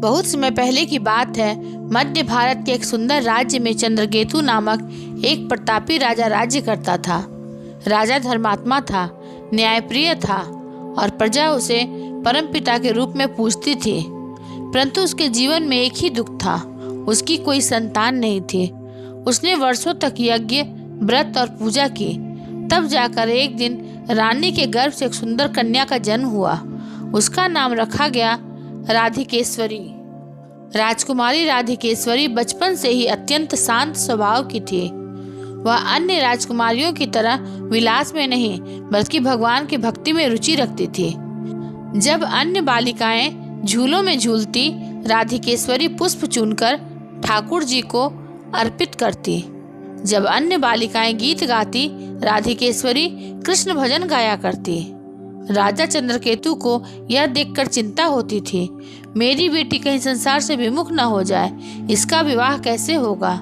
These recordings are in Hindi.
बहुत समय पहले की बात है। मध्य भारत के एक सुंदर राज्य में चंद्रकेतु नामक एक प्रतापी राजा राज्य करता था। राजा धर्मात्मा था, न्यायप्रिय था और प्रजा उसे परमपिता के रूप में पूजती थी। परंतु उसके जीवन में एक ही दुख था, उसकी कोई संतान नहीं थी। उसने वर्षों तक यज्ञ, व्रत और पूजा की। तब जाकर एक दिन रानी के गर्भ से एक सुंदर कन्या का जन्म हुआ। उसका नाम रखा गया राधिकेश्वरी। राजकुमारी राधिकेश्वरी बचपन से ही अत्यंत शांत स्वभाव की थी। वह अन्य राजकुमारियों की तरह विलास में नहीं बल्कि भगवान की भक्ति में रुचि रखती थी। जब अन्य बालिकाएं झूलों में झूलती, राधिकेश्वरी पुष्प चुनकर ठाकुर जी को अर्पित करती। जब अन्य बालिकाएं गीत गाती, राधिकेश्वरी कृष्ण भजन गाया करती। राजा चंद्रकेतु को यह देखकर चिंता होती थी, मेरी बेटी कहीं संसार से विमुख न हो जाए, इसका विवाह कैसे होगा।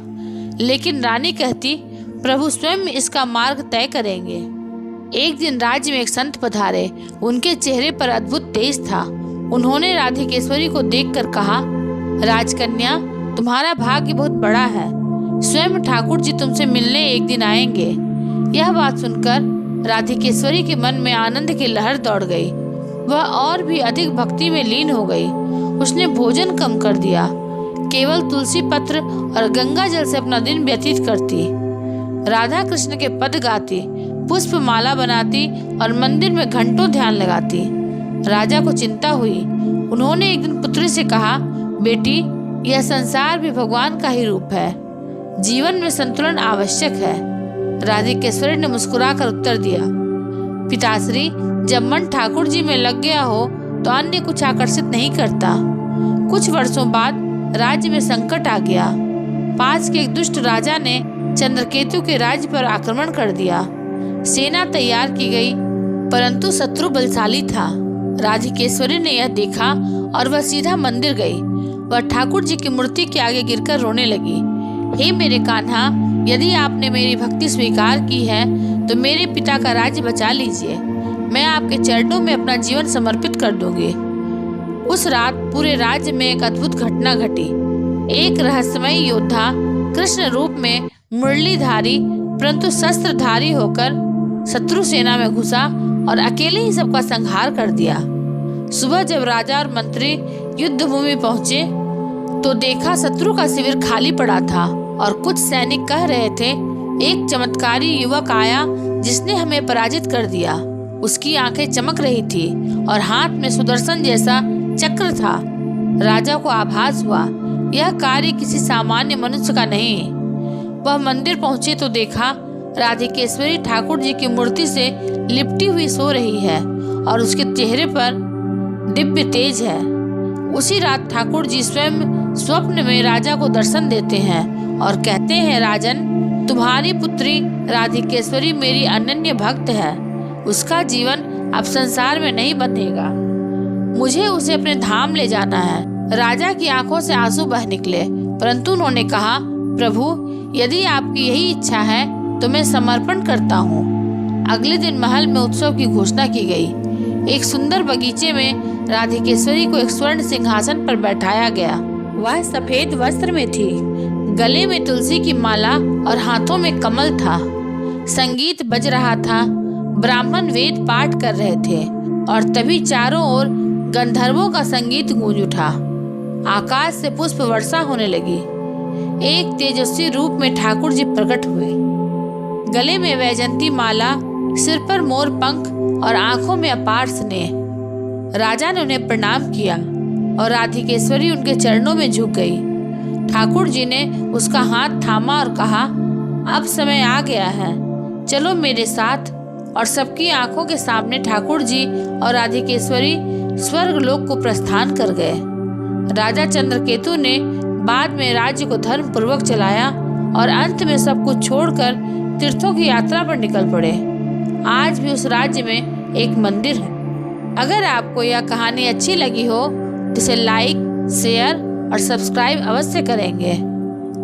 लेकिन रानी कहती, प्रभु स्वयं इसका मार्ग तय करेंगे। एक दिन राज्य में एक संत पधारे। उनके चेहरे पर अद्भुत तेज था। उन्होंने राधिकेश्वरी को देखकर कहा, राजकन्या, तुम्हारा भाग्य बहुत बड़ा है। स्वयं ठाकुर जी तुमसे मिलने एक दिन आएंगे। यह बात सुनकर राधिकेश्वरी के मन में आनंद की लहर दौड़ गई। वह और भी अधिक भक्ति में लीन हो गई। उसने भोजन कम कर दिया, केवल तुलसी पत्र और गंगा जल से अपना दिन व्यतीत करती। राधा कृष्ण के पद गाती, पुष्प माला बनाती और मंदिर में घंटों ध्यान लगाती। राजा को चिंता हुई। उन्होंने एक दिन पुत्री से कहा, बेटी, यह संसार भी भगवान का ही रूप है। जीवन में संतुलन आवश्यक है। राधिकेश्वरी ने मुस्कुराकर उत्तर दिया, पिताश्री, जब मन ठाकुर जी में लग गया हो तो अन्य कुछ आकर्षित नहीं करता। कुछ वर्षों बाद राज्य में संकट आ गया। पास के एक दुष्ट राजा ने चंद्रकेतु के राज्य पर आक्रमण कर दिया। सेना तैयार की गई, परंतु शत्रु बलशाली था। राधिकेश्वरी ने यह देखा और वह सीधा मंदिर गई। वह ठाकुर जी की मूर्ति के आगे गिरकर रोने लगी। हे मेरे कान्हा, यदि आपने मेरी भक्ति स्वीकार की है तो मेरे पिता का राज्य बचा लीजिए। मैं आपके चरणों में अपना जीवन समर्पित कर दूंगी। उस रात पूरे राज्य में एक अद्भुत घटना घटी। एक रहस्यमय योद्धा कृष्ण रूप में मुरलीधारी परंतु शस्त्रधारी होकर शत्रु सेना में घुसा और अकेले ही सबका संहार कर दिया। सुबह जब राजा और मंत्री युद्ध भूमि पहुंचे तो देखा शत्रु का शिविर खाली पड़ा था और कुछ सैनिक कह रहे थे, एक चमत्कारी युवक आया जिसने हमें पराजित कर दिया। उसकी आंखें चमक रही थी और हाथ में सुदर्शन जैसा चक्र था। राजा को आभास हुआ, यह कार्य किसी सामान्य मनुष्य का नहीं। वह मंदिर पहुंचे तो देखा राधिकेश्वरी ठाकुर जी की मूर्ति से लिपटी हुई सो रही है और उसके चेहरे पर दिव्य तेज है। उसी रात ठाकुर जी स्वयं स्वप्न में राजा को दर्शन देते हैं और कहते हैं, राजन, तुम्हारी पुत्री राधिकेश्वरी मेरी अनन्य भक्त है। उसका जीवन अब संसार में नहीं बंधेगा। मुझे उसे अपने धाम ले जाना है। राजा की आंखों से आंसू बह निकले, परंतु उन्होंने कहा, प्रभु, यदि आपकी यही इच्छा है तो मैं समर्पण करता हूँ। अगले दिन महल में उत्सव की घोषणा की गई। एक सुंदर बगीचे में राधिकेश्वरी को एक स्वर्ण सिंहासन पर बैठाया गया। वह सफेद वस्त्र में थी, गले में तुलसी की माला और हाथों में कमल था। संगीत बज रहा था, ब्राह्मण वेद पाठ कर रहे थे और तभी चारों ओर गंधर्वों का संगीत गूंज उठा। आकाश से पुष्प वर्षा होने लगी। एक तेजस्वी रूप में ठाकुर जी प्रकट हुए। गले में वैजंती माला, सिर पर मोर पंख और आंखों में अपार स्नेह। राजा ने उन्हें प्रणाम किया और राधिकेश्वरी उनके चरणों में झुक गई। ठाकुर जी ने उसका हाथ थामा और कहा, अब समय आ गया है, चलो मेरे साथ। और सबकी आंखों के सामने ठाकुर जी और राधिकेश्वरी स्वर्ग लोक को प्रस्थान कर गए। राजा चंद्रकेतु ने बाद में राज्य को धर्म पूर्वक चलाया और अंत में सब कुछ छोड़कर तीर्थों की यात्रा पर निकल पड़े। आज भी उस राज्य में एक मंदिर है। अगर आपको यह कहानी अच्छी लगी हो तो इसे लाइक, शेयर और सब्सक्राइब अवश्य करेंगे।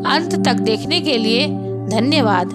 अंत तक देखने के लिए धन्यवाद।